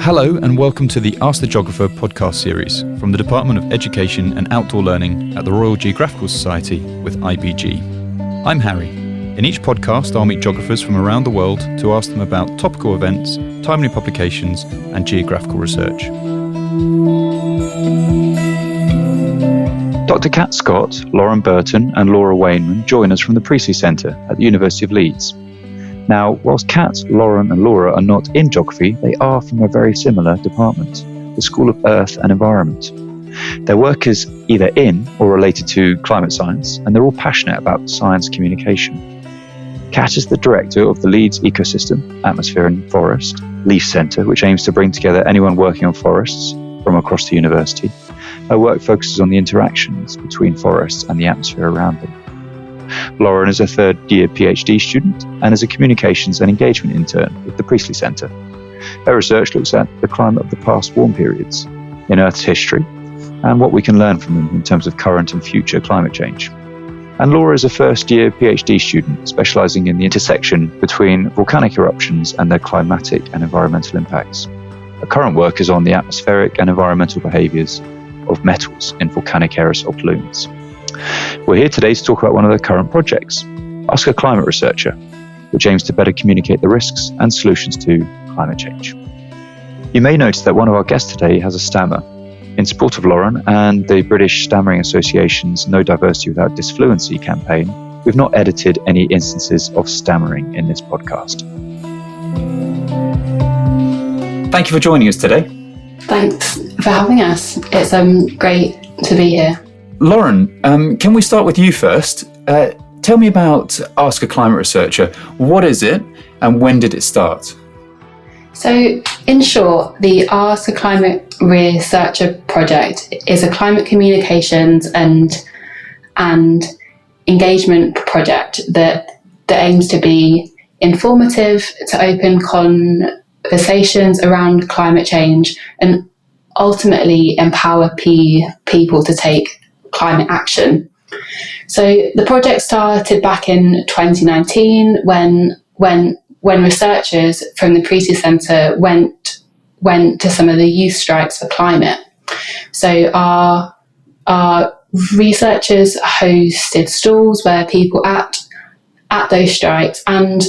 Hello and welcome to the Ask the Geographer podcast series from the Department of Education and Outdoor Learning at the Royal Geographical Society with IBG. I'm Harry. In each podcast I'll meet geographers from around the world to ask them about topical events, timely publications and geographical research. Dr. Kat Scott, Lauren Burton and Laura Wainman join us from the Priestley Centre at the University of Leeds. Now, whilst Kat, Lauren and Laura are not in geography, they are from a very similar department, the School of Earth and Environment. Their work is either in or related to climate science, and they're all passionate about science communication. Kat is the director of the Leeds Ecosystem, Atmosphere and Forest, LEAF Centre, which aims to bring together anyone working on forests from across the university. Her work focuses on the interactions between forests and the atmosphere around them. Lauren is a third-year PhD student and is a communications and engagement intern with the Priestley Centre. Her research looks at the climate of the past warm periods in Earth's history and what we can learn from them in terms of current and future climate change. And Laura is a first-year PhD student specialising in the intersection between volcanic eruptions and their climatic and environmental impacts. Her current work is on the atmospheric and environmental behaviours of metals in volcanic aerosol plumes. We're here today to talk about one of their current projects, Ask a Climate Researcher, which aims to better communicate the risks and solutions to climate change. You may notice that one of our guests today has a stammer. In support of Lauren and the British Stammering Association's No Diversity Without Disfluency campaign, we've not edited any instances of stammering in this podcast. Thank you for joining us today. Thanks for having us. It's great to be here. Lauren, can we start with you first? Tell me about Ask a Climate Researcher. What is it and when did it start? So, in short, the Ask a Climate Researcher project is a climate communications and engagement project that aims to be informative, to open conversations around climate change and ultimately empower people to take climate action. So the project started back in 2019 when researchers from the Priestley Centre went to some of the youth strikes for climate. So our researchers hosted stalls where people at those strikes and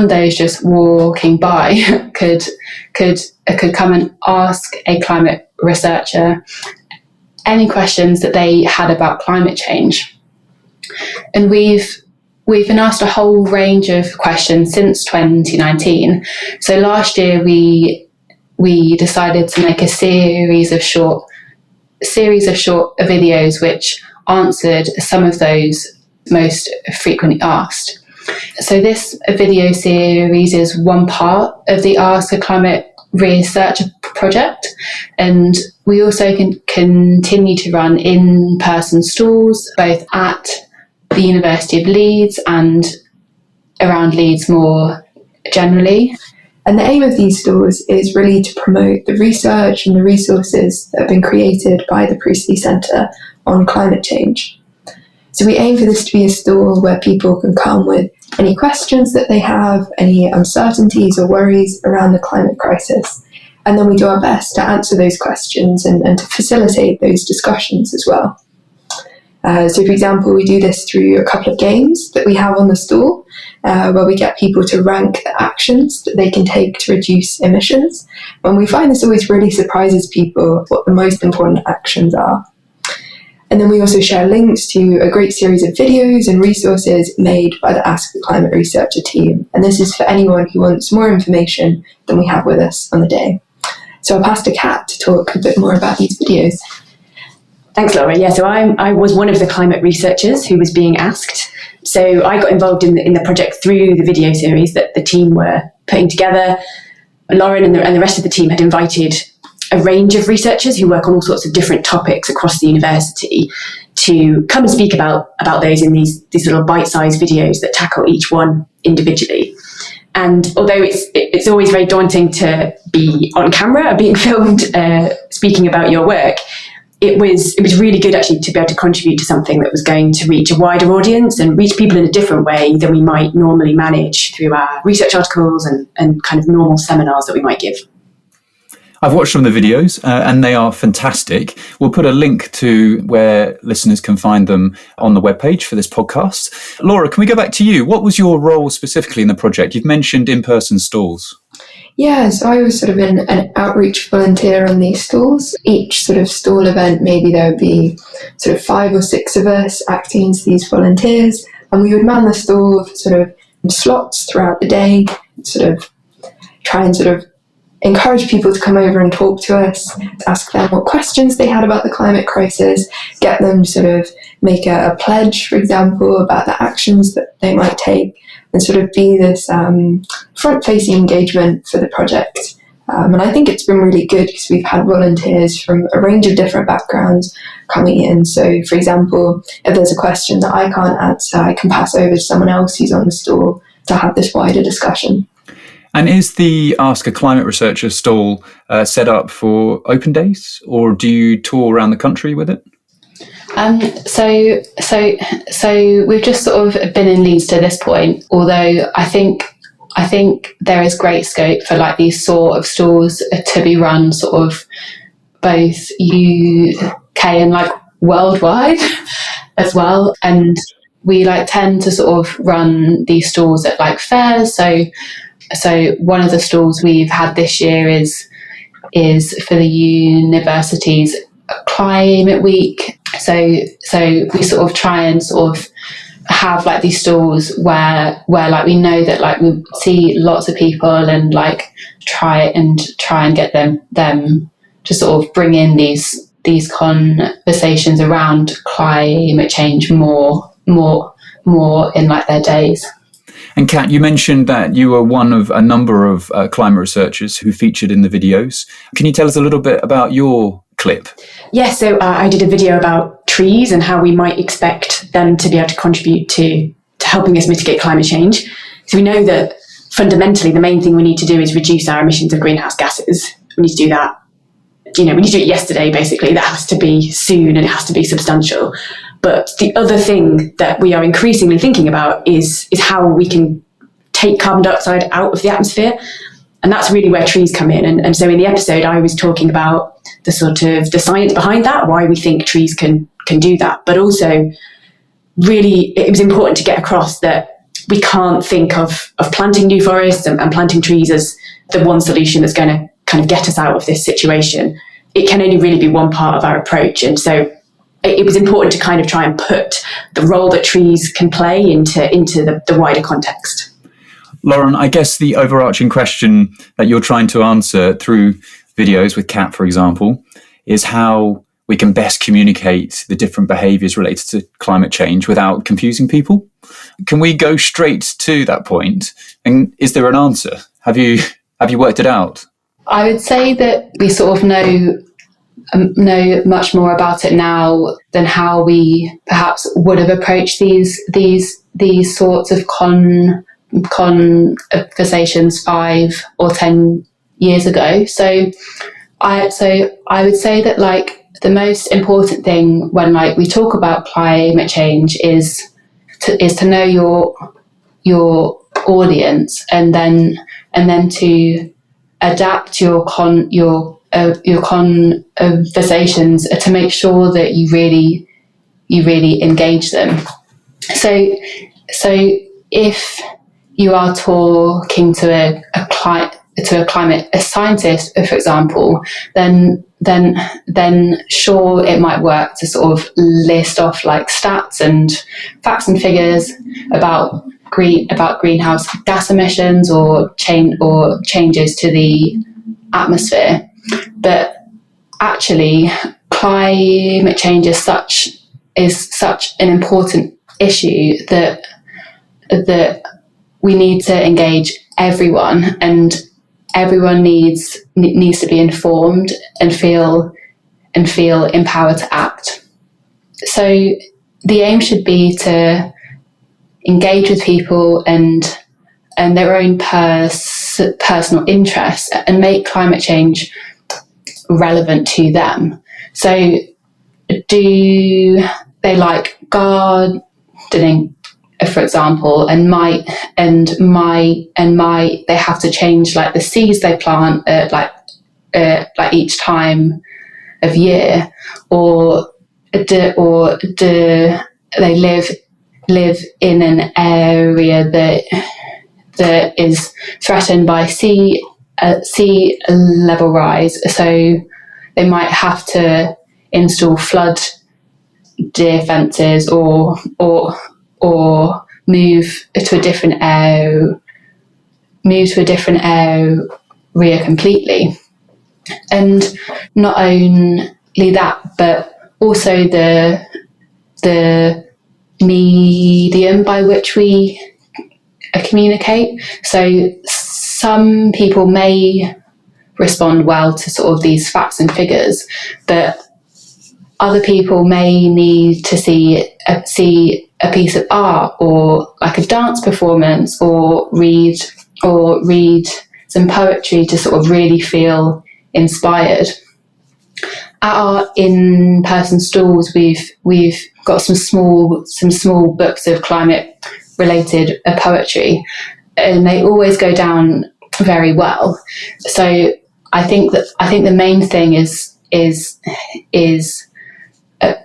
those just walking by could come and ask a climate researcher any questions that they had about climate change. And we've been asked a whole range of questions since 2019. So last year we decided to make a series of short videos which answered some of those most frequently asked. So this video series is one part of the Ask a Climate Researcher project, and we also can continue to run in-person stalls both at the University of Leeds and around Leeds more generally. And the aim of these stalls is really to promote the research and the resources that have been created by the Priestley Centre on climate change. So we aim for this to be a stall where people can come with any questions that they have, any uncertainties or worries around the climate crisis. And then we do our best to answer those questions and to facilitate those discussions as well. So for example, we do this through a couple of games that we have on the stall, where we get people to rank the actions that they can take to reduce emissions. And we find this always really surprises people what the most important actions are. And then we also share links to a great series of videos and resources made by the Ask the Climate Researcher team. And this is for anyone who wants more information than we have with us on the day. So I'll pass to Kat to talk a bit more about these videos. Thanks, Laura. Yeah, so I was one of the climate researchers who was being asked. So I got involved in the project through the video series that the team were putting together. Lauren and the rest of the team had invited a range of researchers who work on all sorts of different topics across the university to come and speak about those in these little bite-sized videos that tackle each one individually. And although it's always very daunting to be on camera, being filmed, speaking about your work, it was really good actually to be able to contribute to something that was going to reach a wider audience and reach people in a different way than we might normally manage through our research articles and kind of normal seminars that we might give. I've watched some of the videos and they are fantastic. We'll put a link to where listeners can find them on the webpage for this podcast. Laura, can we go back to you? What was your role specifically in the project? You've mentioned in-person stalls. Yeah, so I was sort of an outreach volunteer on these stalls. Each sort of stall event, maybe there would be sort of 5 or 6 of us acting as these volunteers, and we would man the stall for sort of slots throughout the day, sort of try and sort of encourage people to come over and talk to us, to ask them what questions they had about the climate crisis, get them to sort of make a pledge, for example, about the actions that they might take, and sort of be this front-facing engagement for the project. And I think it's been really good because we've had volunteers from a range of different backgrounds coming in. So, for example, if there's a question that I can't answer, I can pass over to someone else who's on the stall to have this wider discussion. And is the Ask a Climate Researcher stall set up for open days, or do you tour around the country with it? So we've just sort of been in Leeds to this point, although I think there is great scope for like these sort of stalls to be run sort of both UK and like worldwide as well. And we like tend to sort of run these stalls at like fairs. So one of the stalls we've had this year is for the university's Climate Week. So we sort of try and sort of have like these stalls where like we know that like we see lots of people and like try and get them to sort of bring in these conversations around climate change more in like their days. And Kat, you mentioned that you were one of a number of climate researchers who featured in the videos. Can you tell us a little bit about your clip? Yes, so I did a video about trees and how we might expect them to be able to contribute to helping us mitigate climate change. So we know that fundamentally the main thing we need to do is reduce our emissions of greenhouse gases. We need to do that. We need to do it yesterday, basically. That has to be soon and it has to be substantial. But the other thing that we are increasingly thinking about is how we can take carbon dioxide out of the atmosphere. And that's really where trees come in. And so in the episode, I was talking about the sort of the science behind that, why we think trees can do that. But also, really, it was important to get across that we can't think of planting new forests and planting trees as the one solution that's going to kind of get us out of this situation. It can only really be one part of our approach. And so it was important to kind of try and put the role that trees can play into the wider context. Lauren, I guess the overarching question that you're trying to answer through videos with Kat, for example, is how we can best communicate the different behaviours related to climate change without confusing people. Can we go straight to that point? And is there an answer? Have you worked it out? I would say that we sort of know much more about it now than how we perhaps would have approached these sorts of conversations 5 or 10 years ago. So I would say that like the most important thing when like we talk about climate change is to know your audience and then to adapt your conversations to make sure that you really engage them. So if you are talking to a climate scientist, for example, then sure, it might work to sort of list off like stats and facts and figures about greenhouse gas emissions or changes to the atmosphere. But actually, climate change is such an important issue that we need to engage everyone, and everyone needs to be informed and feel empowered to act. So the aim should be to engage with people and their own personal interests and make climate change relevant to them. So do they like gardening, for example, and they have to change like the seeds they plant, like like each time of year, or do they live in an area that is threatened by sea level rise, so they might have to install flood defences or move to a different area completely. And not only that, but also the medium by which we communicate. So some people may respond well to sort of these facts and figures, but other people may need to see a piece of art, or like a dance performance, or read some poetry to sort of really feel inspired. At our in-person stalls, we've got some small books of climate related poetry, and they always go down very well. So I think the main thing is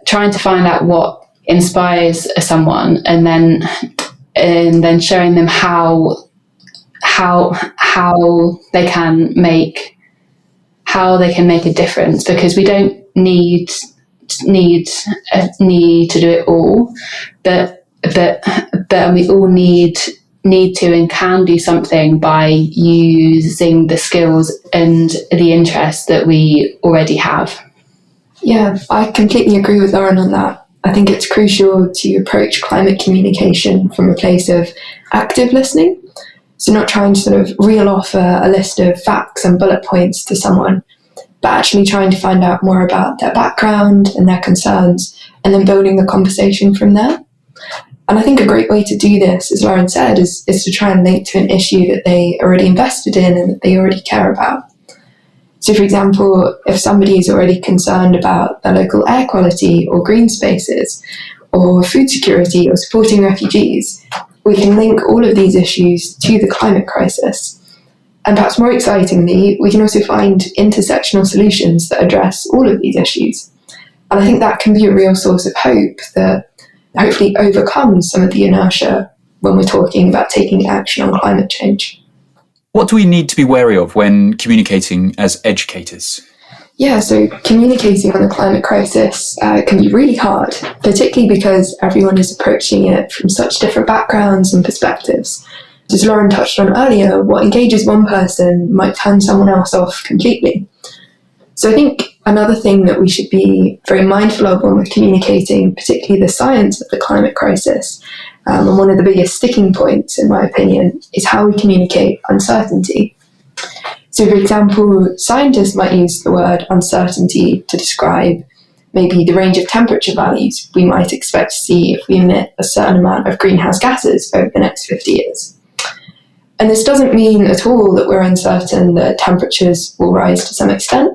trying to find out what inspires someone, and then showing them how they can make a difference, because we don't need to do it all, but we all need to and can do something by using the skills and the interests that we already have. Yeah, I completely agree with Lauren on that. I think it's crucial to approach climate communication from a place of active listening. So not trying to sort of reel off a list of facts and bullet points to someone, but actually trying to find out more about their background and their concerns, and then building the conversation from there. And I think a great way to do this, as Lauren said, is to try and link to an issue that they already invested in and that they already care about. So, for example, if somebody is already concerned about their local air quality or green spaces or food security or supporting refugees, we can link all of these issues to the climate crisis. And perhaps more excitingly, we can also find intersectional solutions that address all of these issues. And I think that can be a real source of hope that hopefully overcomes some of the inertia when we're talking about taking action on climate change. What do we need to be wary of when communicating as educators? Yeah, so communicating on the climate crisis can be really hard, particularly because everyone is approaching it from such different backgrounds and perspectives. As Lauren touched on earlier, what engages one person might turn someone else off completely. So I think another thing that we should be very mindful of when we're communicating, particularly the science of the climate crisis, and one of the biggest sticking points, in my opinion, is how we communicate uncertainty. So, for example, scientists might use the word uncertainty to describe maybe the range of temperature values we might expect to see if we emit a certain amount of greenhouse gases over the next 50 years. And this doesn't mean at all that we're uncertain that temperatures will rise to some extent.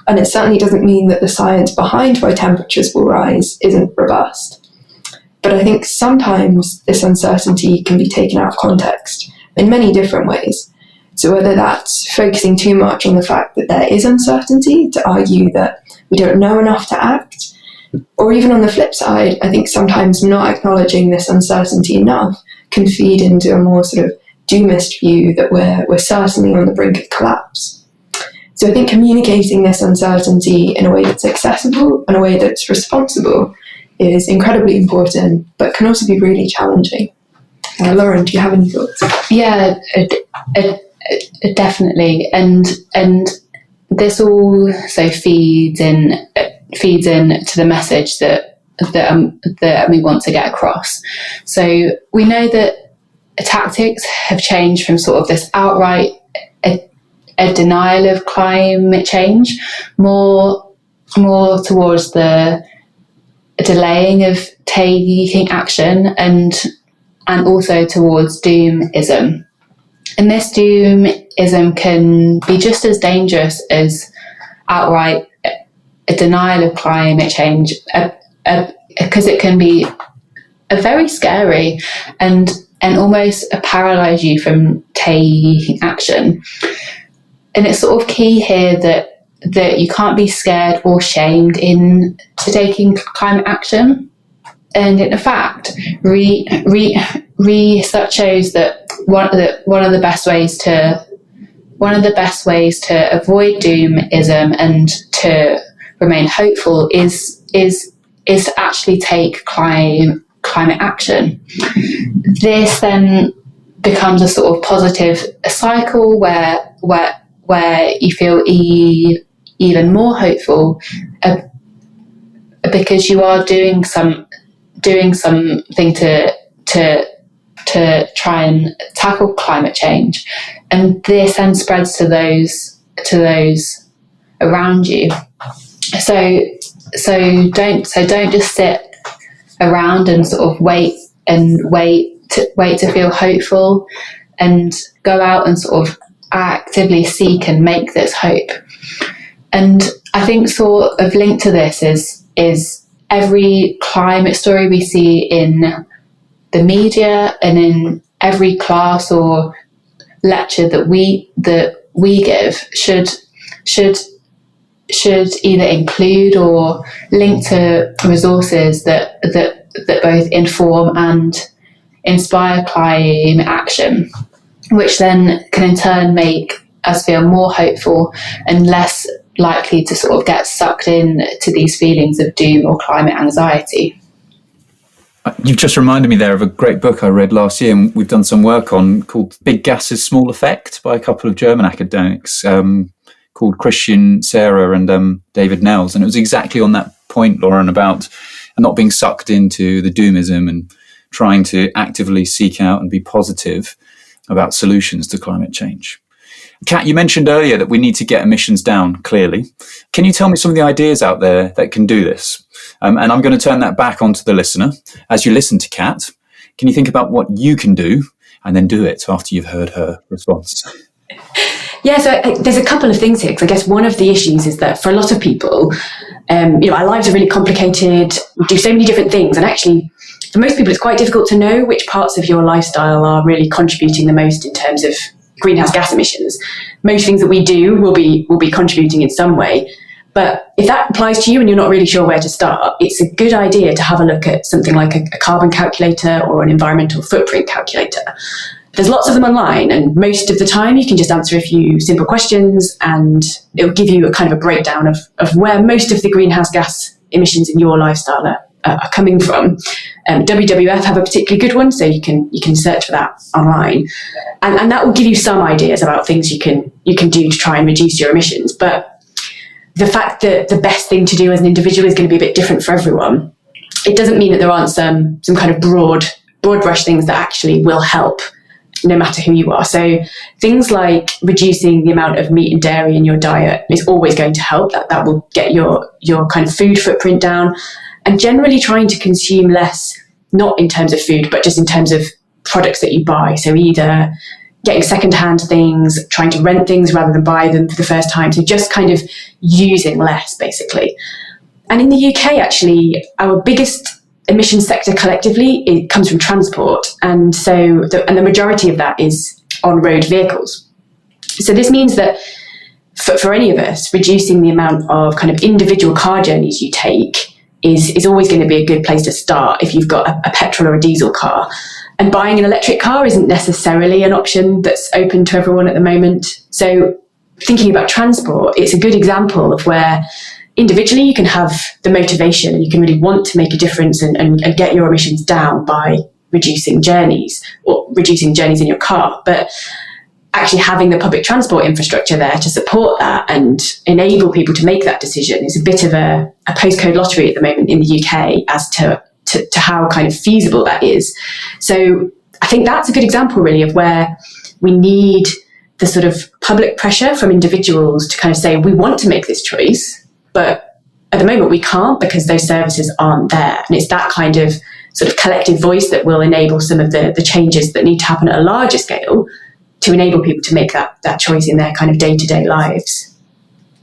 And it certainly doesn't mean that the science behind why temperatures will rise isn't robust. But I think sometimes this uncertainty can be taken out of context in many different ways. So whether that's focusing too much on the fact that there is uncertainty to argue that we don't know enough to act, or even on the flip side, I think sometimes not acknowledging this uncertainty enough can feed into a more sort of doomist view that we're certainly on the brink of collapse. So I think communicating this uncertainty in a way that's accessible and a way that's responsible is incredibly important, but can also be really challenging. Lauren, do you have any thoughts? Yeah, definitely, and this also feeds in to the message that we want to get across. So we know that tactics have changed from sort of this outright a denial of climate change, more towards the delaying of taking action, and also towards doomism. And this doomism can be just as dangerous as outright a denial of climate change, because it can be very scary and almost paralyse you from taking action. it's sort of key here that you can't be scared or shamed into taking climate action. And in fact, research shows that one of the best ways to avoid doomism and to remain hopeful is to actually take climate action. This then becomes a sort of positive cycle where you feel even more hopeful because you are doing something to try and tackle climate change, and this then spreads to those around you. So don't just sit around and sort of wait to feel hopeful, and go out and sort of actively seek and make this hope. And I think sort of linked to this is every climate story we see in the media and in every class or lecture that we give should either include or link to resources that both inform and inspire climate action, which then can in turn make us feel more hopeful and less likely to sort of get sucked in to these feelings of doom or climate anxiety. You've just reminded me there of a great book I read last year, and we've done some work on, called Big Gas's Small Effect, by a couple of German academics, called Christian Serra and David Nels. And it was exactly on that point, Lauren, about not being sucked into the doomism and trying to actively seek out and be positive about solutions to climate change. Kat, you mentioned earlier that we need to get emissions down, clearly. Can you tell me some of the ideas out there that can do this? And I'm going to turn that back onto the listener. As you listen to Kat, can you think about what you can do and then do it after you've heard her response? Yeah, so there's a couple of things here, because I guess one of the issues is that for a lot of people, our lives are really complicated, we do so many different things, and actually for most people it's quite difficult to know which parts of your lifestyle are really contributing the most in terms of greenhouse gas emissions. Most things that we do will be contributing in some way. But if that applies to you and you're not really sure where to start, it's a good idea to have a look at something like a carbon calculator or an environmental footprint calculator. There's lots of them online, and most of the time you can just answer a few simple questions and it'll give you a kind of a breakdown of where most of the greenhouse gas emissions in your lifestyle are coming from. WWF have a particularly good one, so you can search for that online, and that will give you some ideas about things you can do to try and reduce your emissions. But the fact that the best thing to do as an individual is going to be a bit different for everyone, it doesn't mean that there aren't some kind of broad brush things that actually will help no matter who you are. So things like reducing the amount of meat and dairy in your diet is always going to help. That will get your kind of food footprint down, and generally trying to consume less, not in terms of food, but just in terms of products that you buy. So either getting secondhand things, trying to rent things rather than buy them for the first time. So just kind of using less, basically. And in the UK, actually, our biggest emissions sector collectively, it comes from transport. And so the majority of that is on-road vehicles. So this means that for any of us, reducing the amount of kind of individual car journeys you take is always going to be a good place to start if you've got a petrol or a diesel car. And buying an electric car isn't necessarily an option that's open to everyone at the moment. So thinking about transport, it's a good example of where individually you can have the motivation and you can really want to make a difference and get your emissions down by reducing journeys or reducing journeys in your car. But actually having the public transport infrastructure there to support that and enable people to make that decision is a bit of a postcode lottery at the moment in the UK as to how kind of feasible that is. So I think that's a good example really of where we need the sort of public pressure from individuals to kind of say, we want to make this choice, but at the moment we can't because those services aren't there. And it's that kind of sort of collective voice that will enable some of the changes that need to happen at a larger scale to enable people to make that choice in their kind of day-to-day lives.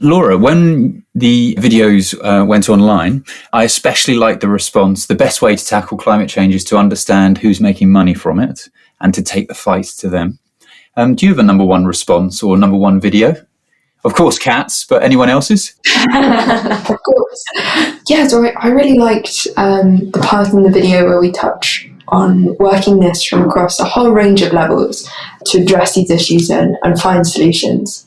Laura, when the videos went online, I especially liked the response. The best way to tackle climate change is to understand who's making money from it and to take the fight to them. Do you have a number one response or number one video? Of course, cats, but anyone else's? Of course. Yeah, so I really liked the part in the video where we touch on working this from across a whole range of levels to address these issues and find solutions.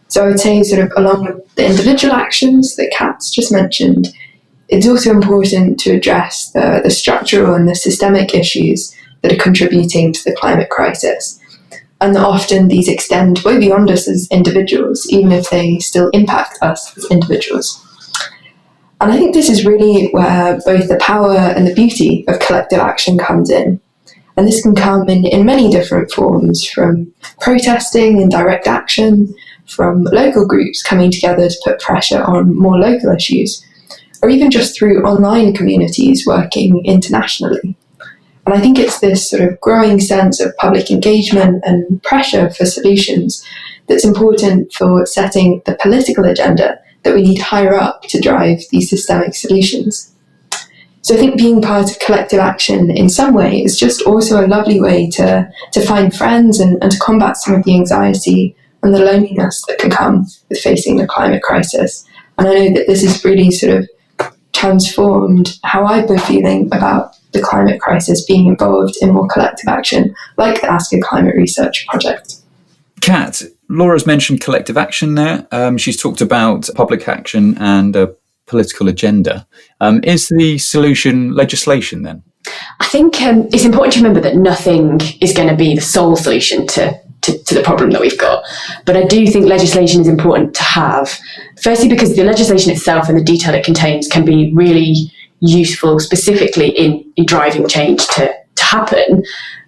So I would say, sort of along with the individual actions that Kat's just mentioned, it's also important to address the structural and the systemic issues that are contributing to the climate crisis. And that often these extend way beyond us as individuals, even if they still impact us as individuals. And I think this is really where both the power and the beauty of collective action comes in. And this can come in many different forms, from protesting and direct action, from local groups coming together to put pressure on more local issues, or even just through online communities working internationally. And I think it's this sort of growing sense of public engagement and pressure for solutions that's important for setting the political agenda that we need higher up to drive these systemic solutions. So I think being part of collective action in some way is just also a lovely way to find friends and to combat some of the anxiety and the loneliness that can come with facing the climate crisis. And I know that this has really sort of transformed how I've been feeling about the climate crisis, being involved in more collective action, like the Ask a Climate Research project. Kat, Laura's mentioned collective action there. She's talked about public action and a political agenda. Is the solution legislation then? I think it's important to remember that nothing is going to be the sole solution to the problem that we've got. But I do think legislation is important to have. Firstly, because the legislation itself and the detail it contains can be really useful, specifically in driving change to happen.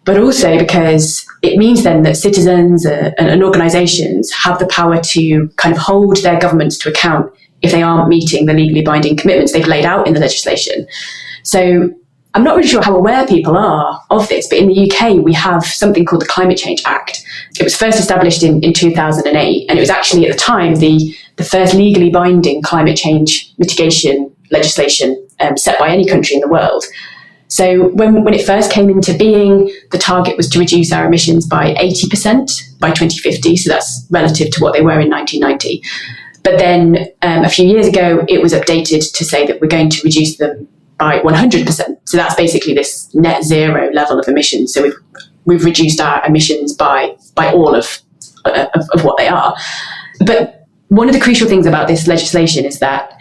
But also because it means then that citizens and organisations have the power to kind of hold their governments to account if they aren't meeting the legally binding commitments they've laid out in the legislation. So I'm not really sure how aware people are of this, but in the UK, we have something called the Climate Change Act. It was first established in 2008, and it was actually at the time the first legally binding climate change mitigation legislation set by any country in the world. So when it first came into being, the target was to reduce our emissions by 80% by 2050. So that's relative to what they were in 1990. But then a few years ago, it was updated to say that we're going to reduce them by 100%. So that's basically this net zero level of emissions. So we've reduced our emissions by all of what they are. But one of the crucial things about this legislation is that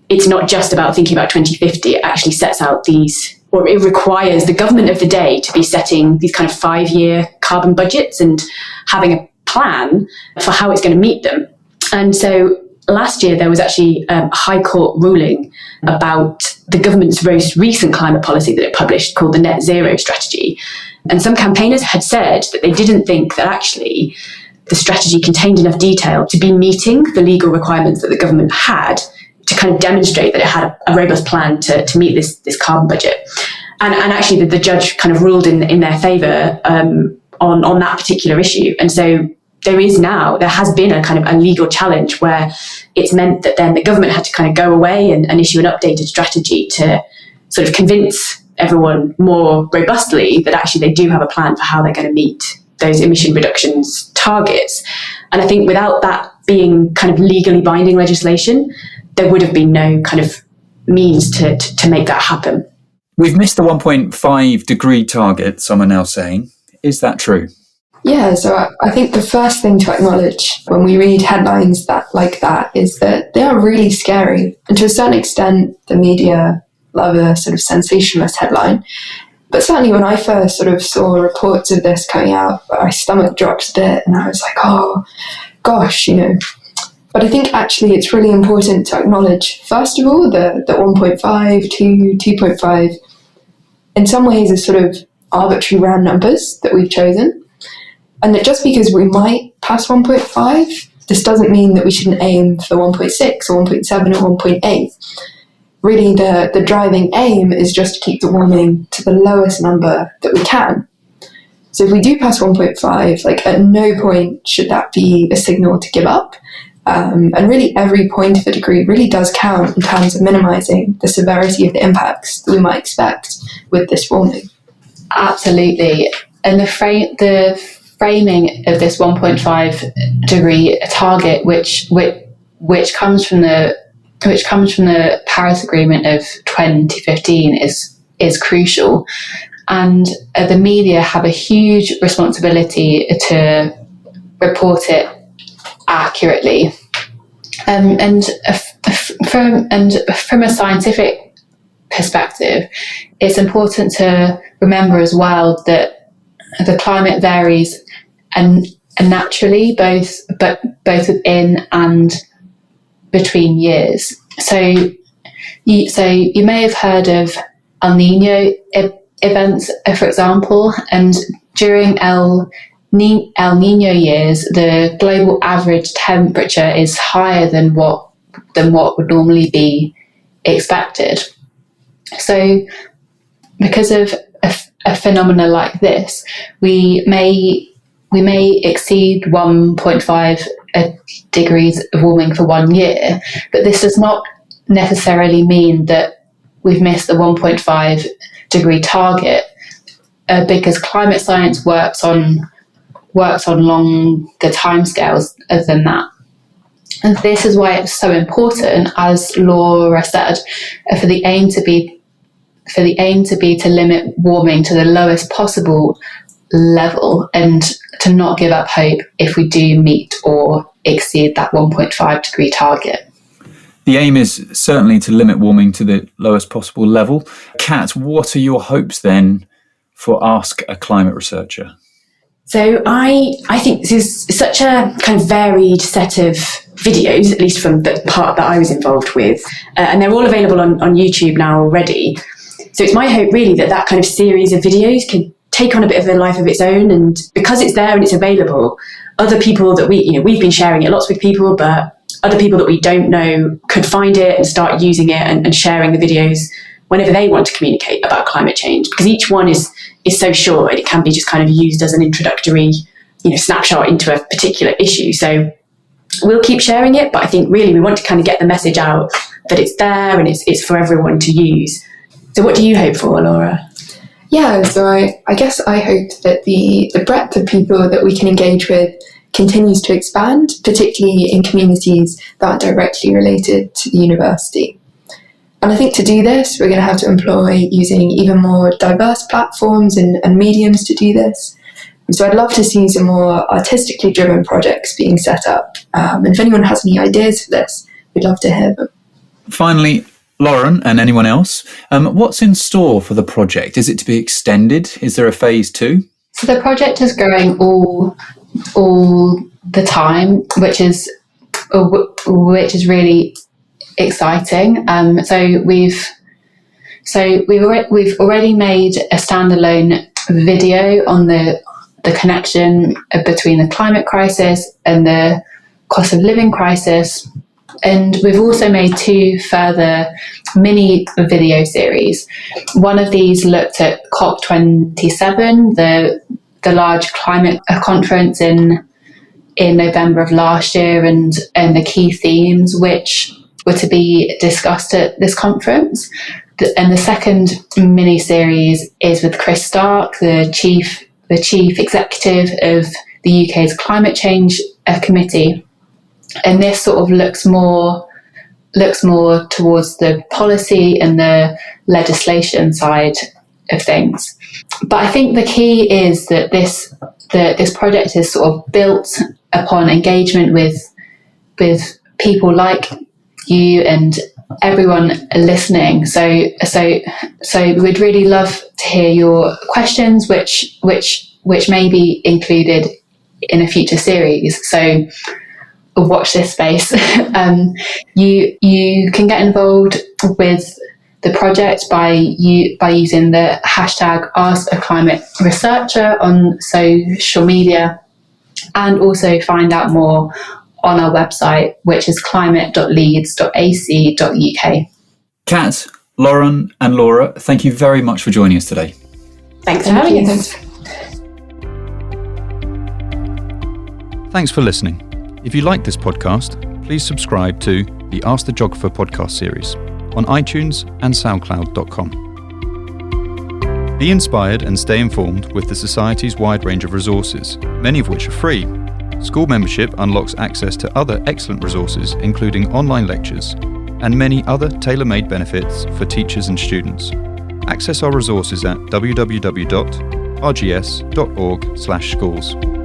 it's not just about thinking about 2050. It actually sets out it requires the government of the day to be setting these kind of 5-year carbon budgets and having a plan for how it's going to meet them. And so last year, there was actually a High Court ruling about the government's most recent climate policy that it published called the Net Zero Strategy. And some campaigners had said that they didn't think that actually the strategy contained enough detail to be meeting the legal requirements that the government had to kind of demonstrate that it had a robust plan to meet this carbon budget. And actually the judge kind of ruled in their favour on that particular issue. And so there has been a kind of a legal challenge where it's meant that then the government had to kind of go away and issue an updated strategy to sort of convince everyone more robustly that actually they do have a plan for how they're going to meet those emission reductions targets. And I think without that being kind of legally binding legislation, there would have been no kind of means to make that happen. We've missed the 1.5 degree target, some are now saying. Is that true? Yeah, so I think the first thing to acknowledge when we read headlines like that is that they are really scary. And to a certain extent, the media love a sort of sensationalist headline. But certainly when I first sort of saw reports of this coming out, my stomach dropped a bit and I was like, oh, gosh, But I think actually it's really important to acknowledge, first of all, the 1.5 to 2.5 in some ways are sort of arbitrary round numbers that we've chosen. And that just because we might pass 1.5, this doesn't mean that we shouldn't aim for 1.6 or 1.7 or 1.8. Really, the driving aim is just to keep the warming to the lowest number that we can. So if we do pass 1.5, at no point should that be a signal to give up. And really every point of a degree really does count in terms of minimising the severity of the impacts that we might expect with this warming. Absolutely. And the framing of this 1.5 degree target, which comes from the Paris Agreement of 2015, is crucial. And the media have a huge responsibility to report it accurately. And from a scientific perspective, it's important to remember as well that the climate varies and naturally, both within and between years. So you may have heard of El Nino events, for example, and during El Nino years, the global average temperature is higher than what would normally be expected. So, because of a phenomena like this, we may exceed 1.5 degrees of warming for 1 year, but this does not necessarily mean that we've missed the 1.5 degree target, because climate science works on longer timescales than that. And this is why it's so important, as Laura said, for the aim to be to limit warming to the lowest possible level, and to not give up hope if we do meet or exceed that 1.5 degree target. The aim is certainly to limit warming to the lowest possible level. Kat, what are your hopes then for Ask a Climate Researcher? So I think this is such a kind of varied set of videos, at least from the part that I was involved with, and they're all available on YouTube now already. So it's my hope really that kind of series of videos can take on a bit of a life of its own, and because it's there and it's available, other people that we've been sharing it lots with people, but other people that we don't know could find it and start using it and sharing the videos whenever they want to communicate about climate change, because each one is so short, it can be just kind of used as an introductory snapshot into a particular issue. So we'll keep sharing it, but I think really we want to kind of get the message out that it's there and it's for everyone to use. So what do you hope for, Laura? Yeah, so I guess I hope that the breadth of people that we can engage with continues to expand, particularly in communities that are directly related to the university. And I think to do this, we're going to have to employ using even more diverse platforms and mediums to do this. And so I'd love to see some more artistically driven projects being set up. And if anyone has any ideas for this, we'd love to hear them. Finally, Lauren and anyone else, what's in store for the project? Is it to be extended? Is there a phase 2? So the project is growing all the time, which is really exciting. So we've already made a standalone video on the connection between the climate crisis and the cost of living crisis. And we've also made 2 further mini video series. One of these looked at COP27, the large climate conference in November of last year, and the key themes which were to be discussed at this conference. And the second mini series is with Chris Stark, the chief executive of the UK's Climate Change Committee. And this sort of looks more towards the policy and the legislation side of things. But I think the key is that this project is sort of built upon engagement with people like you and everyone listening. So we'd really love to hear your questions, which may be included in a future series. So watch this space. You can get involved with the project by using the hashtag Ask a Climate Researcher on social media, and also find out more on our website, which is climate.leeds.ac.uk. Kat, Lauren and Laura, thank you very much for joining us today. Thanks for having us. Thanks for listening. If you like this podcast, please subscribe to the Ask the Geographer podcast series on iTunes and SoundCloud.com. Be inspired and stay informed with the Society's wide range of resources, many of which are free. School membership unlocks access to other excellent resources, including online lectures, and many other tailor-made benefits for teachers and students. Access our resources at www.rgs.org/schools.